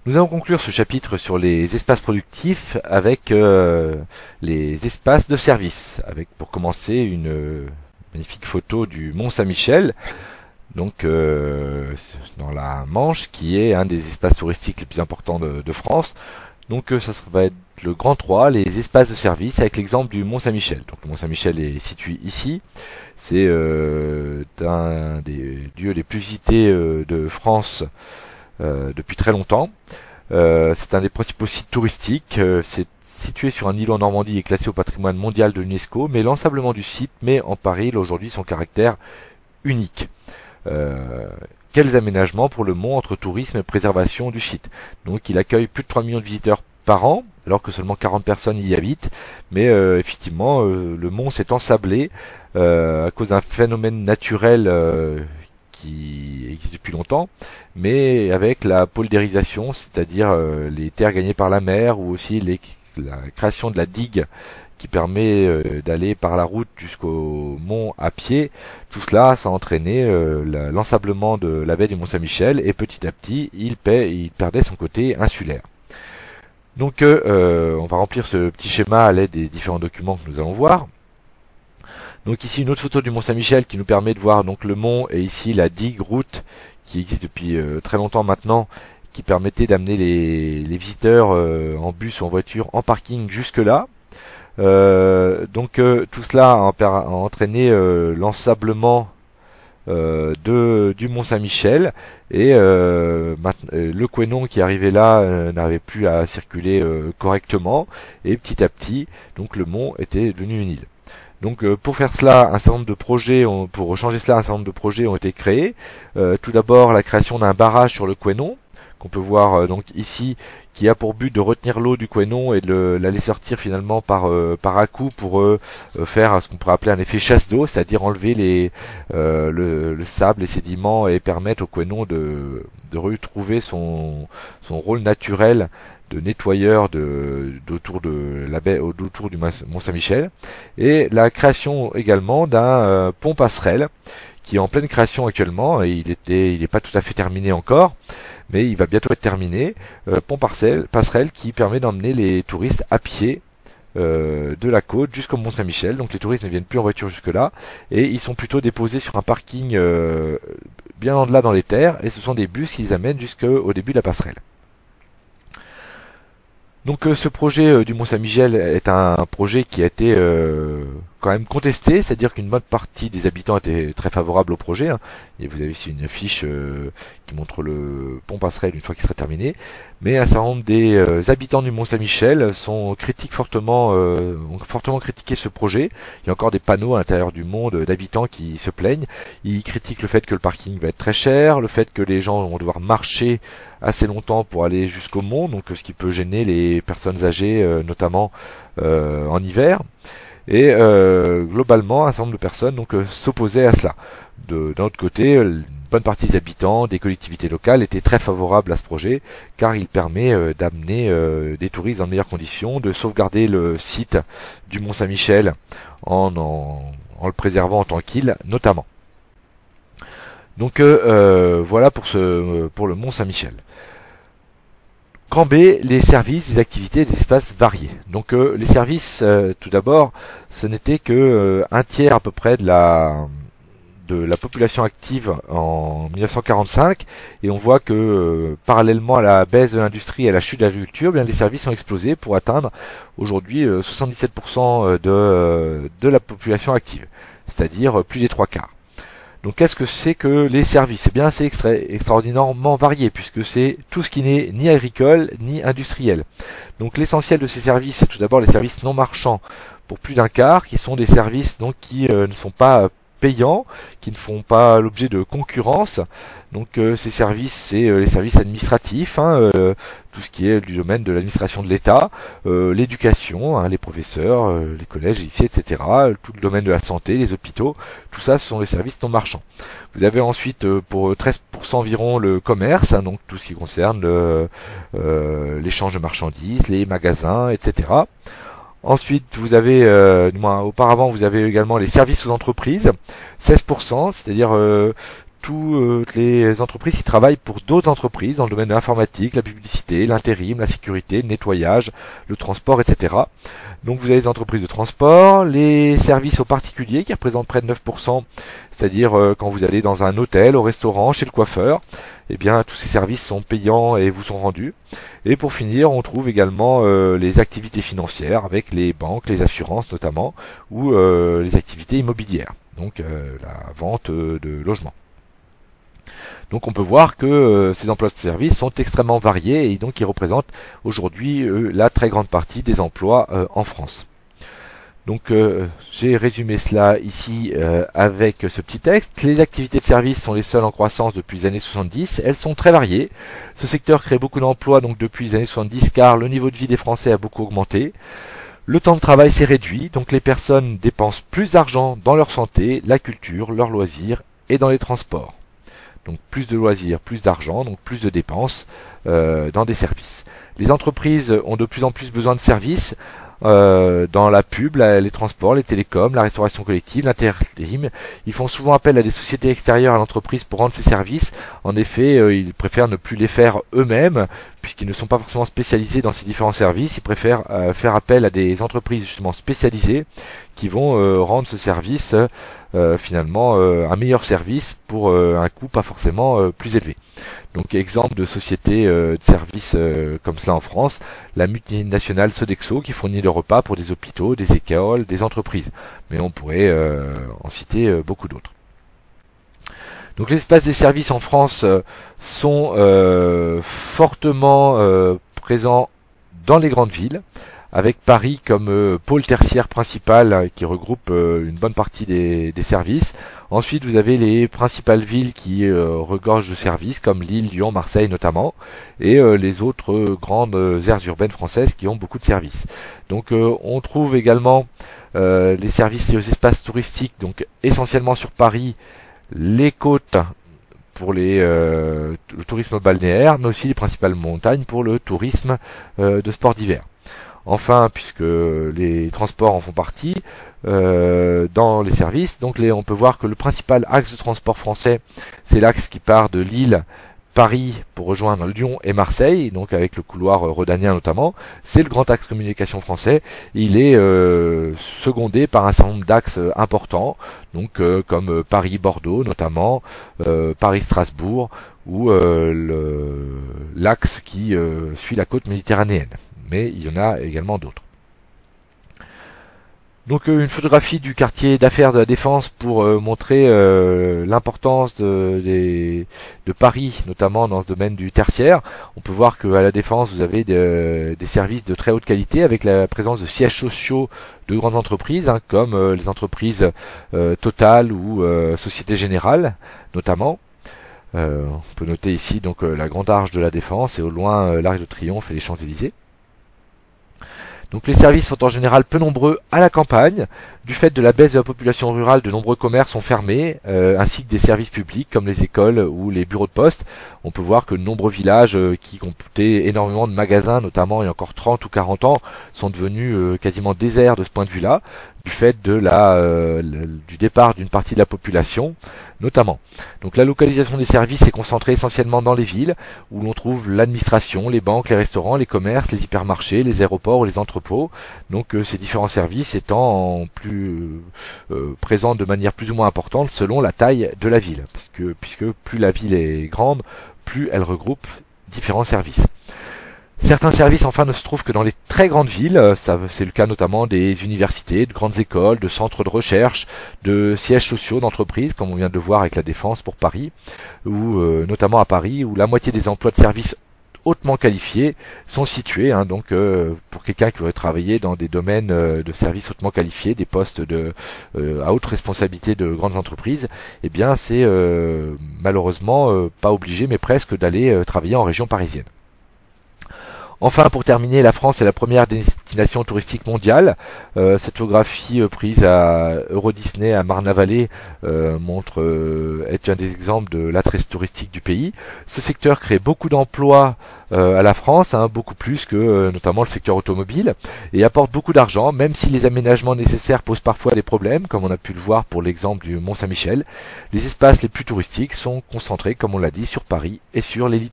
Nous allons conclure ce chapitre sur les espaces productifs avec les espaces de service, avec pour commencer une magnifique photo du Mont Saint-Michel, donc dans la Manche, qui est un des espaces touristiques les plus importants de France. Donc ça va être le grand 3, les espaces de service, avec l'exemple du Mont Saint-Michel. Donc le Mont Saint-Michel est situé ici, c'est un des lieux les plus visités de France depuis très longtemps. C'est un des principaux sites touristiques. C'est situé sur un îlot en Normandie et classé au patrimoine mondial de l'UNESCO, mais l'ensablement du site met en péril aujourd'hui son caractère unique. Quels aménagements pour le mont entre tourisme et préservation du site. Donc il accueille plus de 3 millions de visiteurs par an, alors que seulement 40 personnes y habitent, mais effectivement le mont s'est ensablé à cause d'un phénomène naturel qui existe depuis longtemps, mais avec la poldérisation, c'est-à-dire les terres gagnées par la mer, ou aussi la création de la digue qui permet d'aller par la route jusqu'au mont à pied. Tout cela, ça a entraîné l'ensablement de la baie du Mont-Saint-Michel, et petit à petit, il perdait son côté insulaire. Donc on va remplir ce petit schéma à l'aide des différents documents que nous allons voir. Donc ici une autre photo du Mont-Saint-Michel qui nous permet de voir donc le mont, et ici la digue route qui existe depuis très longtemps maintenant, qui permettait d'amener les visiteurs en bus ou en voiture en parking jusque là. Donc tout cela a entraîné l'ensablement du Mont Saint-Michel, et le Couesnon qui arrivait là n'arrivait plus à circuler correctement, et petit à petit donc le mont était devenu une île. Donc pour faire cela, un certain nombre de projets, pour changer cela, un certain nombre de projets ont été créés. Tout d'abord la création d'un barrage sur le Couesnon, qu'on peut voir donc ici, qui a pour but de retenir l'eau du Couesnon et de l'aller sortir finalement par à-coups pour faire ce qu'on pourrait appeler un effet chasse d'eau, c'est-à-dire enlever le sable, les sédiments, et permettre au Couesnon de retrouver son rôle naturel de nettoyeur autour de la baie, autour du Mont Saint-Michel. Et la création également d'un pont passerelle qui est en pleine création actuellement, et il n'est pas tout à fait terminé encore, mais il va bientôt être terminé. Pont passerelle qui permet d'emmener les touristes à pied de la côte jusqu'au Mont Saint-Michel. Donc les touristes ne viennent plus en voiture jusque là, et ils sont plutôt déposés sur un parking bien en delà dans les terres, et ce sont des bus qui les amènent jusqu'au début de la passerelle. Donc ce projet du Mont Saint-Michel est un projet qui a été quand même contesté, c'est-à-dire qu'une bonne partie des habitants étaient très favorables au projet, hein. Et vous avez ici une affiche qui montre le pont passerelle une fois qu'il sera terminé. Mais un certain nombre des habitants du Mont Saint-Michel ont fortement critiqué ce projet. Il y a encore des panneaux à l'intérieur du monde d'habitants qui se plaignent. Ils critiquent le fait que le parking va être très cher, le fait que les gens vont devoir marcher assez longtemps pour aller jusqu'au mont, donc ce qui peut gêner les personnes âgées, notamment en hiver. Et globalement, un certain nombre de personnes donc s'opposaient à cela. D'un autre côté, une bonne partie des habitants, des collectivités locales étaient très favorables à ce projet, car il permet d'amener des touristes dans de meilleures conditions, de sauvegarder le site du Mont Saint-Michel en le préservant en tant qu'île notamment. Donc voilà pour le Mont Saint-Michel. Camp B, les services, les activités, les espaces variés. Donc les services, tout d'abord, ce n'était que un tiers à peu près de la population active en 1945, et on voit que parallèlement à la baisse de l'industrie et à la chute de l'agriculture, bien les services ont explosé pour atteindre aujourd'hui 77% de la population active, c'est-à-dire plus des 3/4. Donc qu'est-ce que c'est que les services? Eh bien c'est extraordinairement varié, puisque c'est tout ce qui n'est ni agricole ni industriel. Donc l'essentiel de ces services, c'est tout d'abord les services non marchands, pour plus d'un quart, qui sont des services donc qui ne sont pas payants, qui ne font pas l'objet de concurrence. Donc ces services, c'est les services administratifs, tout ce qui est du domaine de l'administration de l'État, l'éducation, les professeurs, les collèges, lycées, etc., tout le domaine de la santé, les hôpitaux, tout ça, ce sont les services non marchands. Vous avez ensuite pour 13% environ le commerce, donc tout ce qui concerne l'échange de marchandises, les magasins, etc. Ensuite, vous avez, auparavant, vous avez également les services aux entreprises, 16%, c'est-à-dire toutes les entreprises qui travaillent pour d'autres entreprises dans le domaine de l'informatique, la publicité, l'intérim, la sécurité, le nettoyage, le transport, etc. Donc vous avez les entreprises de transport, les services aux particuliers qui représentent près de 9%, c'est-à-dire quand vous allez dans un hôtel, au restaurant, chez le coiffeur, eh bien tous ces services sont payants et vous sont rendus. Et pour finir, on trouve également les activités financières avec les banques, les assurances notamment, ou les activités immobilières, donc la vente de logements. Donc on peut voir que ces emplois de service sont extrêmement variés et donc ils représentent aujourd'hui la très grande partie des emplois en France. Donc j'ai résumé cela ici avec ce petit texte. Les activités de service sont les seules en croissance depuis les années 70. Elles sont très variées. Ce secteur crée beaucoup d'emplois donc depuis les années 70 car le niveau de vie des Français a beaucoup augmenté. Le temps de travail s'est réduit, donc les personnes dépensent plus d'argent dans leur santé, la culture, leurs loisirs et dans les transports. Donc plus de loisirs, plus d'argent, donc plus de dépenses dans des services. Les entreprises ont de plus en plus besoin de services dans la pub, les transports, les télécoms, la restauration collective, l'intérim. Ils font souvent appel à des sociétés extérieures à l'entreprise pour rendre ces services. En effet, ils préfèrent ne plus les faire eux-mêmes, puisqu'ils ne sont pas forcément spécialisés dans ces différents services. Ils préfèrent faire appel à des entreprises justement spécialisées qui vont rendre ce service finalement un meilleur service pour un coût pas forcément plus élevé. Donc exemple de société de services comme cela en France, la multinationale Sodexo qui fournit le repas pour des hôpitaux, des écoles, des entreprises. Mais on pourrait en citer beaucoup d'autres. Donc les espaces des services en France sont fortement présents dans les grandes villes, avec Paris comme pôle tertiaire principal qui regroupe une bonne partie des services. Ensuite, vous avez les principales villes qui regorgent de services, comme Lille, Lyon, Marseille notamment, et les autres grandes aires urbaines françaises qui ont beaucoup de services. Donc on trouve également les services liés aux espaces touristiques, donc essentiellement sur Paris, les côtes pour le tourisme balnéaire, mais aussi les principales montagnes pour le tourisme de sport d'hiver. Enfin, puisque les transports en font partie, dans les services, donc on peut voir que le principal axe de transport français, c'est l'axe qui part de Lille, Paris pour rejoindre Lyon et Marseille, donc avec le couloir rhodanien notamment. C'est le grand axe communication français. Il est secondé par un certain nombre d'axes importants, donc comme Paris-Bordeaux notamment, Paris-Strasbourg, ou l'axe qui suit la côte méditerranéenne. Mais il y en a également d'autres. Donc une photographie du quartier d'affaires de la Défense pour montrer l'importance de Paris, notamment dans ce domaine du tertiaire. On peut voir qu'à la Défense, vous avez des services de très haute qualité avec la présence de sièges sociaux de grandes entreprises, comme les entreprises Total ou Société Générale, notamment. On peut noter ici donc la Grande Arche de la Défense et au loin l'Arc de Triomphe et les Champs-Élysées. Donc les services sont en général peu nombreux à la campagne. Du fait de la baisse de la population rurale, de nombreux commerces sont fermés, ainsi que des services publics comme les écoles ou les bureaux de poste. On peut voir que de nombreux villages qui comptaient énormément de magasins, notamment il y a encore 30 ou 40 ans, sont devenus quasiment déserts de ce point de vue-là, du fait de du départ d'une partie de la population, notamment. Donc la localisation des services est concentrée essentiellement dans les villes, où l'on trouve l'administration, les banques, les restaurants, les commerces, les hypermarchés, les aéroports ou les entrepôts. Donc ces différents services étant présents de manière plus ou moins importante selon la taille de la ville, puisque plus la ville est grande, plus elle regroupe différents services. Certains services enfin ne se trouvent que dans les très grandes villes, c'est le cas notamment des universités, de grandes écoles, de centres de recherche, de sièges sociaux d'entreprises, comme on vient de le voir avec la Défense pour Paris, ou notamment à Paris, où la moitié des emplois de services hautement qualifiés sont situés, donc pour quelqu'un qui veut travailler dans des domaines de services hautement qualifiés, des postes à haute responsabilité de grandes entreprises, eh bien c'est malheureusement pas obligé mais presque d'aller travailler en région parisienne. Enfin, pour terminer, la France est la première destination touristique mondiale. Cette photographie prise à Euro Disney à Marne-la-Vallée montre est un des exemples de l'attrait touristique du pays. Ce secteur crée beaucoup d'emplois à la France, beaucoup plus que notamment le secteur automobile, et apporte beaucoup d'argent, même si les aménagements nécessaires posent parfois des problèmes, comme on a pu le voir pour l'exemple du Mont Saint-Michel. Les espaces les plus touristiques sont concentrés, comme on l'a dit, sur Paris et sur les